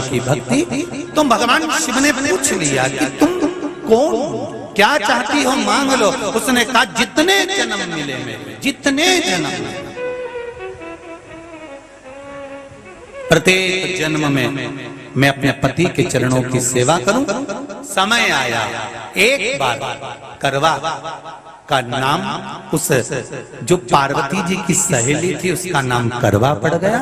की भक्ति। तो भगवान शिव ने पूछ लिया कि तुम कौन, क्या चाहती हो मांग लो। उसने कहा जितने जन्म मिले मेरे, जितने जन्म, प्रत्येक जन्म में मैं अपने पति के चरणों की सेवा करूं। समय आया एक बार करवा का नाम, उस जो पार्वती जी की सहेली थी उसका नाम करवा पड़ गया।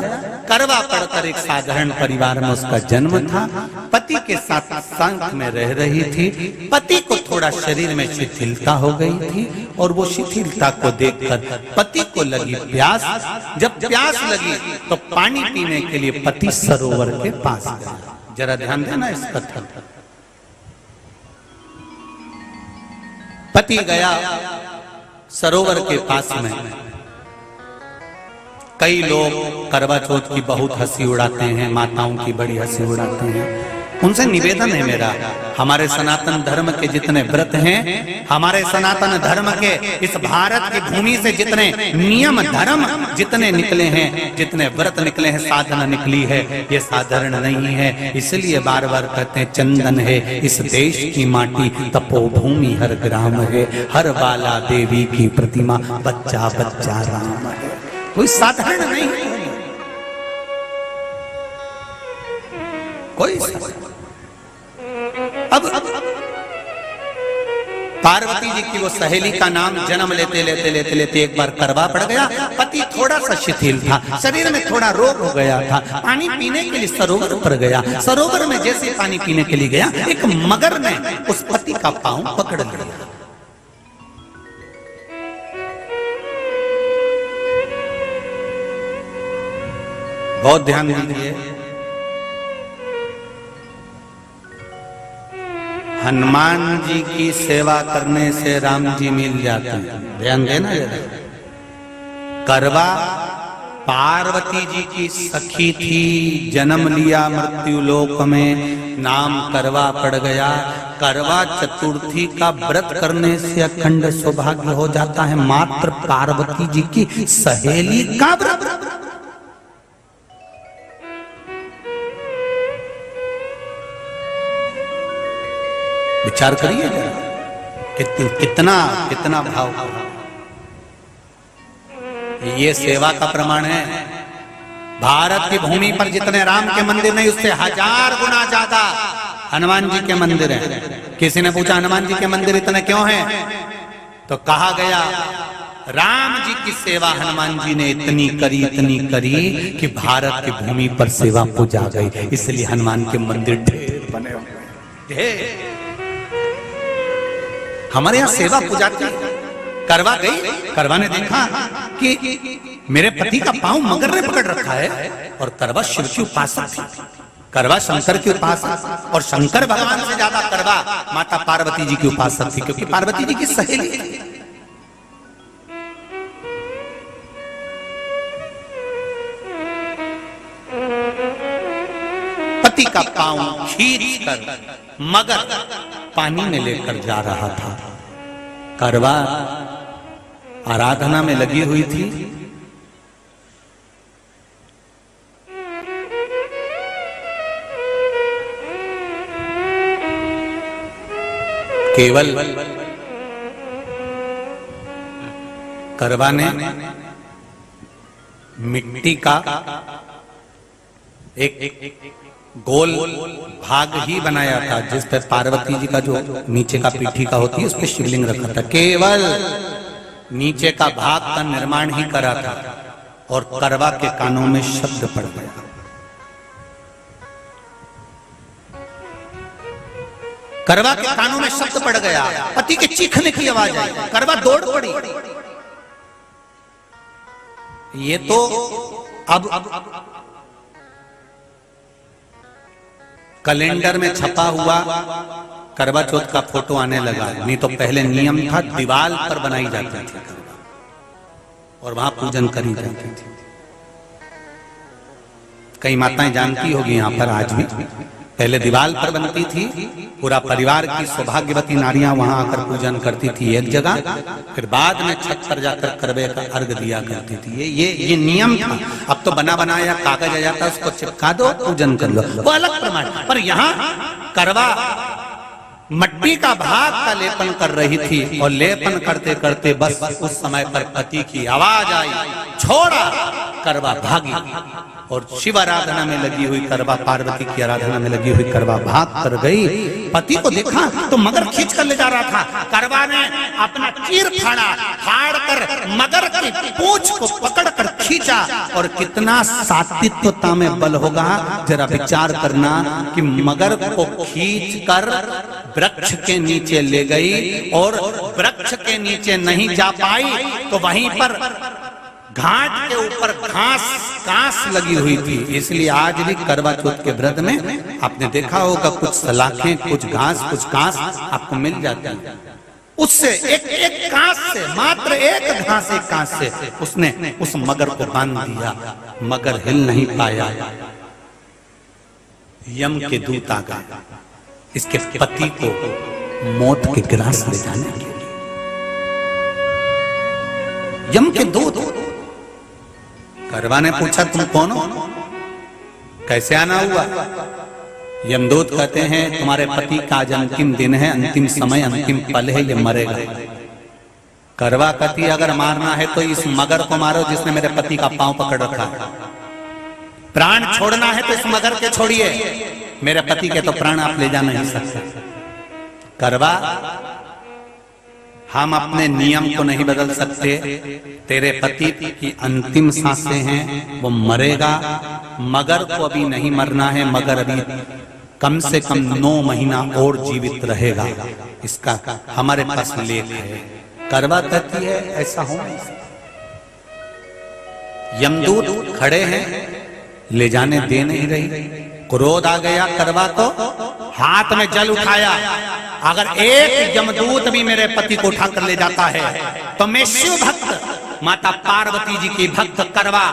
करवा पड़कर एक साधारण परिवार में उसका जन्म था। पति के साथ संग में रह रही थी। पति को थोड़ा शरीर में शिथिलता हो गई थी और वो शिथिलता को देखकर पति को लगी प्यास। जब प्यास लगी तो पानी पीने के लिए पति सरोवर के पास गया। जरा ध्यान देना इस कथा। पति गया सरोवर के पास में। कई लोग करवा चौथ की बहुत हंसी उड़ाते हैं, माताओं की बड़ी हंसी उड़ाते हैं। उनसे निवेदन है मेरा, हमारे सनातन धर्म के जितने व्रत हैं, हमारे सनातन धर्म के इस भारत की भूमि से जितने नियम धर्म जितने निकले हैं, जितने व्रत निकले हैं, साधना निकली है, ये साधारण नहीं है। इसलिए बार बार कहते हैं चंदन है इस देश की माटी, तपोभूमि हर ग्राम है, हर बाला देवी की प्रतिमा, बच्चा बच्चा राम है। कोई साधारण नहीं है, कोई अब पार्वती जी की वो सहेली का नाम जन्म लेते लेते लेते लेते एक बार करवा पड़ गया। पति थोड़ा सा शिथिल था, शरीर में थोड़ा रोग हो गया था। पानी पीने के लिए सरोवर पर गया। सरोवर में जैसे पानी पीने के लिए गया, एक मगर ने उस पति का पांव पकड़ लिया। बहुत ध्यान दीजिए, हनुमान जी की सेवा करने से राम जी मिल जाते हैं। ध्यान देना जरा। करवा पार्वती जी की सखी थी, जन्म लिया मृत्यु लोक में, नाम करवा पड़ गया। करवा चतुर्थी का व्रत करने से अखंड सौभाग्य हो जाता है। मात्र पार्वती जी की सहेली का व्रत। विचार करिए कितना कितना भाव। ये सेवा का प्रमाण है। भारत की भूमि पर जितने राम के मंदिर नहीं, उससे 1000 गुना ज्यादा हनुमान जी के मंदिर हैं। किसी ने पूछा हनुमान जी के मंदिर इतने क्यों हैं, तो कहा गया राम जी की सेवा हनुमान जी ने इतनी करी कि भारत की भूमि पर सेवा पूजा गई। इसलिए हनुमान के मंदिर ढेर बने हुए ढेर। हमारे यहाँ सेवा पूजाती। करवा गई, करवा ने देखा कि मेरे पति का पांव मगर ने पकड़ रखा है, और करवा शिव की उपासक थी। करवा शंकर की उपासक, और शंकर भगवान से ज्यादा करवा माता पार्वती जी की उपासक थी, क्योंकि पार्वती जी की सहेली थी। पति का पांव खींच कर मगर पानी में लेकर जा रहा था। करवा आराधना में लगी हुई थी। केवल करवा ने मिट्टी का एक गोल भाग ही बनाया था, जिस पे पार्वती जी का जो नीचे का पीठी का होती है उस पे शिवलिंग रखा था। केवल नीचे का भाग का निर्माण ही करा था, और करवा के कानों में शब्द पड़ गया। करवा के कानों में शब्द पड़ गया, पति के चीखने की आवाज आई। करवा दौड़ पड़ी। ये तो अब कैलेंडर में छपा हुआ करवा चौथ का फोटो आने लगा, नहीं तो पहले नियम था दीवार पर बनाई जाती थी और वहां पूजन करी जाती थी। कई माताएं जानती होगी यहाँ पर आज भी, पहले दीवार पर बनती थी, पूरा परिवार की सौभाग्यवती नारियां वहां आकर पूजन करती थी एक जगह, फिर बाद में छत पर जाकर करवे का अर्घ दिया करती थी। ये नियम था। अब तो बना बनाया कागज आ जाता, उसको चिपका दो, पूजन कर लो, वो अलग प्रमाण। पर यहाँ करवा मट्टी का भाग का लेपन कर रही थी, और लेपन करते करते बस उस समय पर पति की आवाज आई, छोड़ा, करवा भागी। और शिव आराधना में लगी हुई करवा, पार्वती की आराधना में लगी हुई करवा भाग कर गई। पति को देखा तो मगर खींच कर ले जा रहा था। करवा ने अपना चीर फाड़ कर मगर की पूंछ को पकड़ कर खींचा। और कितना सात्विकता में बल होगा, जरा विचार करना कि मगर को खींच कर वृक्ष के नीचे ले गई, और वृक्ष के नीचे नहीं जा पाई तो वहीं पर घाट के ऊपर घास लगी हुई थी। इसलिए आज भी करवा चौथ के व्रत में आपने देखा होगा कुछ सलाखें, कुछ घास आपको मिल जाती है। उससे एक घास से, मात्र एक घास, एक घास से उसने उस मगर को बांध दिया। मगर हिल नहीं पाया। यम के दूत आ गए इसके पति को मौत के ग्रास ले जाने के लिए। यम के दूत। करवा ने पूछा तुम कौन हो, कैसे आना हुआ? यमदूत कहते हैं तुम्हारे पति का आज अंतिम दिन है, अंतिम समय, अंतिम पल है, ये मरेगा। करवा कहती अगर मारना है तो इस मगर को मारो जिसने मेरे पति का पांव पकड़ रखा है। प्राण छोड़ना है तो इस मगर के छोड़िए, मेरे पति के तो प्राण आप ले जा नहीं सकते। करवा, हम अपने नियम को नहीं बदल सकते। तेरे पति की अंतिम सांसें हैं, वो मरेगा। मगर को अभी नहीं मरना है, मगर अभी कम से कम 9 महीना और जीवित रहेगा। इसका हमारे पास लेख है। करवा कहती है ऐसा हो नहीं सकता। यमदूत खड़े हैं, ले जाने दे नहीं रही। क्रोध आ गया करवा को, हाथ में जल उठाया। अगर एक यमदूत भी मेरे पति को उठाकर ले जाता है तो मैं शिव भक्त माता पार्वती जी की भक्त करवा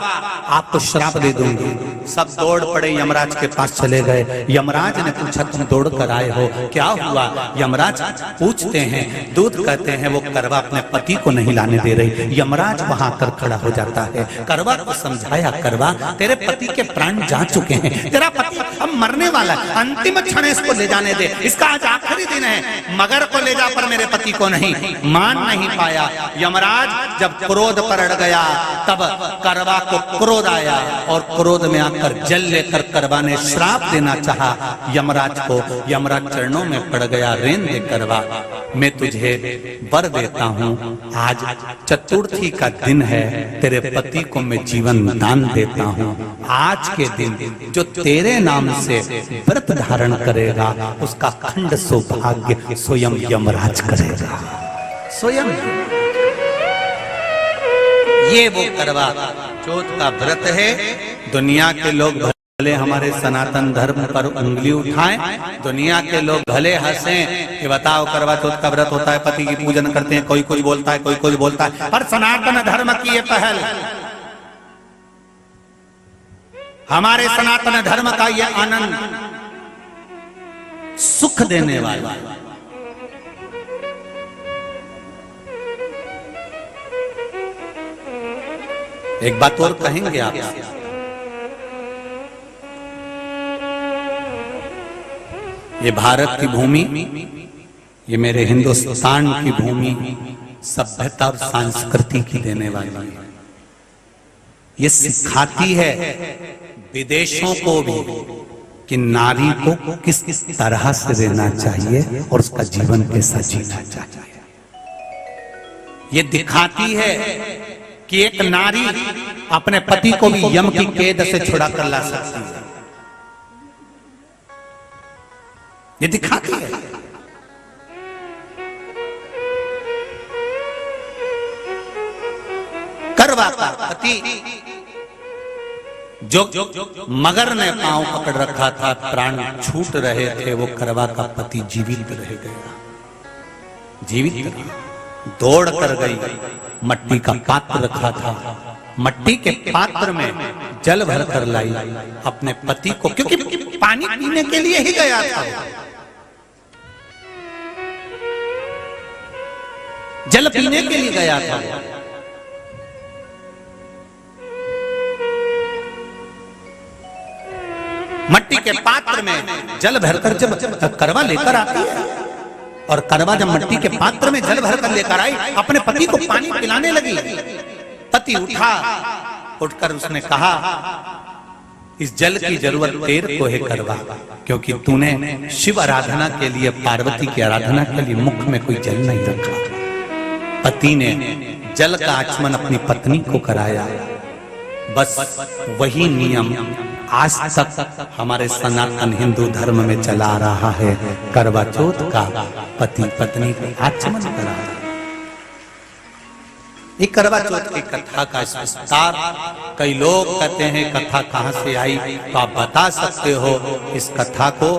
आपको श्राप दे दूंगी। सब दौड़ पड़े, यमराज के पास चले गए। यमराज ने पूछा तुम दौड़ कर आए हो, क्या हुआ? यमराज पूछते हैं, दूत कहते हैं वो करवा अपने पति को नहीं लाने दे रही। यमराज वहां कर खड़ा हो जाता है। करवा को समझाया, करवा तेरे पति के प्राण जा चुके हैं, तेरा पति अब मरने वाला है, अंतिम क्षण इसको ले जाने दे, इसका आज आखिरी दिन है, मगर को ले जा पर मेरे पति को नहीं। मान नहीं पाया। यमराज जब क्रोध पर अड़ गया तब करवा को क्रोध आया, और क्रोध में आकर जल लेकर करवा ने श्राप देना चाहा यमराज को। यमराज चरणों में पड़ गया, रेन दे करवा, मैं तुझे वर देता हूँ, आज चतुर्थी का दिन है, तेरे पति को मैं जीवन दान देता हूँ। आज के दिन जो तेरे नाम से व्रत धारण करेगा उसका खंड सौभाग्य स्वयं यमराज करेगा। स्वयं ये वो करवा चौथ का व्रत है। दुनिया के लोग भले हमारे सनातन धर्म पर उंगली उठाएं, दुनिया के लोग भले हंसें कि बताओ करवा चौथ का व्रत होता है, पति की पूजन करते हैं, कोई कुछ बोलता है, कोई कुछ बोलता है, पर सनातन धर्म की ये पहल, हमारे सनातन धर्म का ये आनंद सुख देने वाला। एक बात और कहेंगे आप, ये भारत की भूमि, ये मेरे हिंदुस्तान की भूमि सभ्यता और संस्कृति की देने वाली है। ये सिखाती है विदेशों को भी कि नारी को किस तरह से रहना चाहिए और उसका जीवन कैसा जीना चाहिए। ये दिखाती है कि एक नारी अपने पति को भी यम की कैद से छुड़ा कर ला सकती है। ये दिखाती है। करवा का पति जो मगर ने पांव पकड़ रखा था, प्राण छूट रहे थे, वो करवा का पति जीवित रह गया। जीवित दौड़ कर गई, मट्टी का पात्र रखा था, मट्टी के पात्र में जल भर कर लाई अपने पति को, क्योंकि पानी पीने के लिए ही गया था, जल पीने के लिए गया था। मट्टी के पात्र में जल भरकर जब करवा लेकर आती है, और करवा जब मट्टी के पात्र में जल भरकर लेकर आई, अपने पति को पानी पिलाने लगी। पति उठा, उठकर उसने कहा, इस जल की जरूरत तेरे को है करवा, क्योंकि तूने शिव आराधना के लिए, पार्वती की आराधना के लिए मुख में कोई जल नहीं रखा। पति ने जल का आचमन अपनी पत्नी को कराया। बस वही नियम आज तक हमारे सनातन हिंदू धर्म में चला आ रहा है। करवा चौथ का पति पत्नी को आचमन कराया। ये करवा चौथ की कथा का विस्तार, कई लोग कहते हैं कथा कहां से आई, तो आप बता सकते हो। इस कथा को,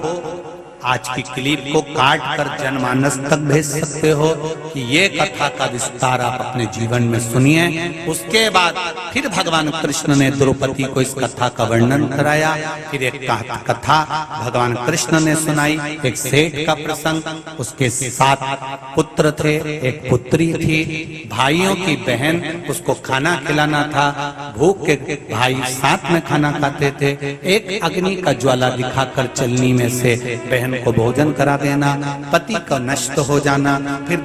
आज की क्लिप को काट कर जनमानस तक भेज सकते हो कि ये कथा का विस्तार आप अपने जीवन में सुनिए। उसके बाद फिर भगवान कृष्ण ने द्रौपदी को इस कथा का वर्णन कराया। फिर एक कथा भगवान कृष्ण ने सुनाई, एक सेठ का प्रसंग, उसके 7 पुत्र थे, एक पुत्री थी, भाइयों की बहन, उसको खाना खिलाना था। भूख के भाई साथ में खाना खाते थे। एक अग्नि का ज्वाला दिखाकर चलनी में से बहन को भोजन करा देना, पति का नष्ट हो जाना, फिर